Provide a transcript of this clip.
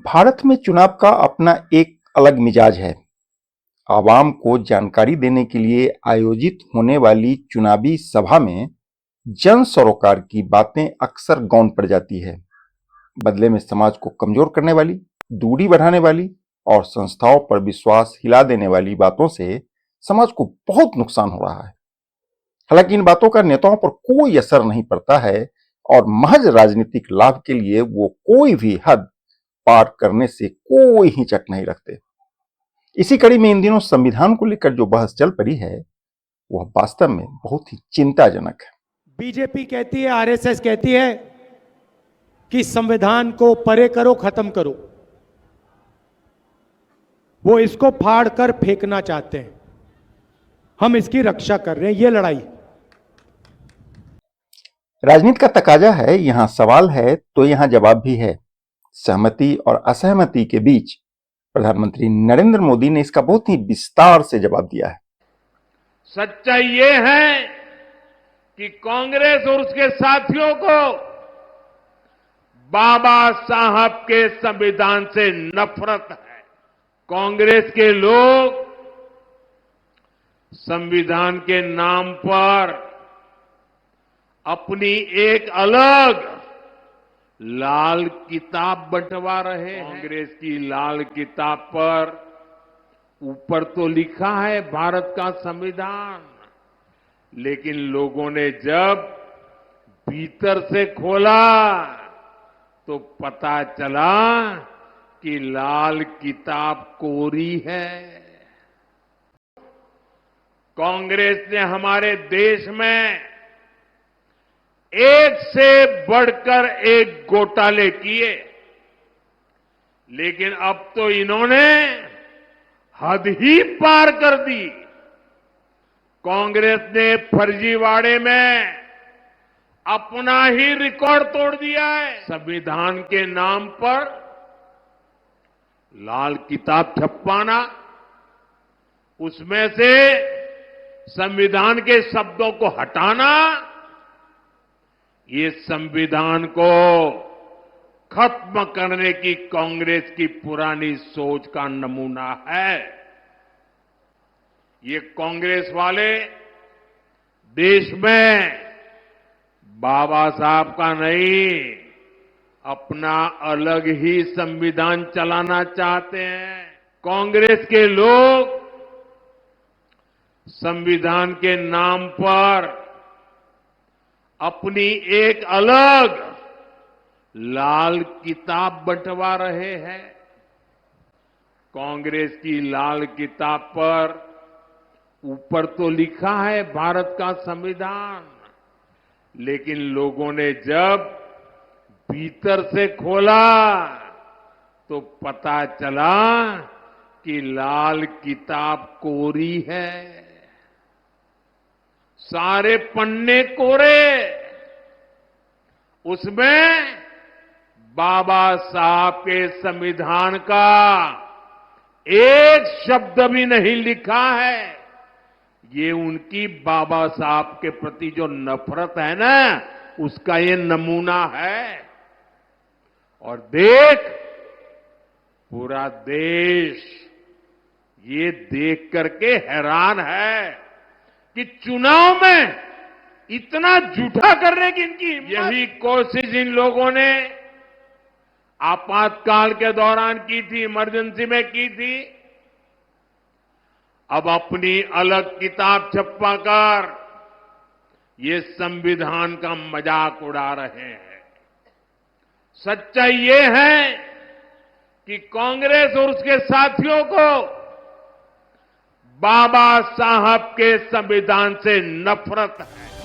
भारत में चुनाव का अपना एक अलग मिजाज है। आवाम को जानकारी देने के लिए आयोजित होने वाली चुनावी सभा में जन सरोकार की बातें अक्सर गौन पड़ जाती है। बदले में समाज को कमजोर करने वाली, दूरी बढ़ाने वाली और संस्थाओं पर विश्वास हिला देने वाली बातों से समाज को बहुत नुकसान हो रहा है। हालांकि इन बातों का नेताओं पर कोई असर नहीं पड़ता है और महज राजनीतिक लाभ के लिए वो कोई भी हद पार करने से कोई हिचक नहीं रखते। इसी कड़ी में इन दिनों संविधान को लेकर जो बहस चल पड़ी है वह वास्तव में बहुत ही चिंताजनक है। बीजेपी कहती है, आरएसएस कहती है कि संविधान को परे करो, खत्म करो। वो इसको फाड़ कर फेंकना चाहते हैं। हम इसकी रक्षा कर रहे हैं। ये लड़ाई राजनीति का तकाजा है, यहां सवाल है तो यहां जवाब भी है। सहमति और असहमति के बीच प्रधानमंत्री नरेंद्र मोदी ने इसका बहुत ही विस्तार से जवाब दिया है। सच्चाई ये है कि कांग्रेस और उसके साथियों को बाबा साहब के संविधान से नफरत है। कांग्रेस के लोग संविधान के नाम पर अपनी एक अलग लाल किताब बंटवा रहे हैं। कांग्रेस की लाल किताब पर ऊपर तो लिखा है भारत का संविधान, लेकिन लोगों ने जब भीतर से खोला तो पता चला कि लाल किताब कोरी है। कांग्रेस ने हमारे देश में एक से बढ़कर एक घोटाले किए, लेकिन अब तो इन्होंने हद ही पार कर दी। कांग्रेस ने फर्जीवाड़े में अपना ही रिकॉर्ड तोड़ दिया है। संविधान के नाम पर लाल किताब छपवाना, उसमें से संविधान के शब्दों को हटाना, ये संविधान को खत्म करने की कांग्रेस की पुरानी सोच का नमूना है। ये कांग्रेस वाले देश में बाबा साहब का नहीं, अपना अलग ही संविधान चलाना चाहते हैं। कांग्रेस के लोग संविधान के नाम पर अपनी एक अलग लाल किताब बंटवा रहे हैं। कांग्रेस की लाल किताब पर ऊपर तो लिखा है भारत का संविधान, लेकिन लोगों ने जब भीतर से खोला तो पता चला कि लाल किताब कोरी है। सारे पन्ने कोरे, उसमें बाबा साहब के संविधान का एक शब्द भी नहीं लिखा है। ये उनकी बाबा साहब के प्रति जो नफरत है ना, उसका ये नमूना है। और देख, पूरा देश ये देख करके हैरान है कि चुनाव में इतना झूठा करने की इनकी हिम्मत। यही कोशिश इन लोगों ने आपातकाल के दौरान की थी, इमरजेंसी में की थी। अब अपनी अलग किताब छपवाकर ये संविधान का मजाक उड़ा रहे हैं। सच्चाई ये है कि कांग्रेस और उसके साथियों को बाबा साहब के संविधान से नफरत है।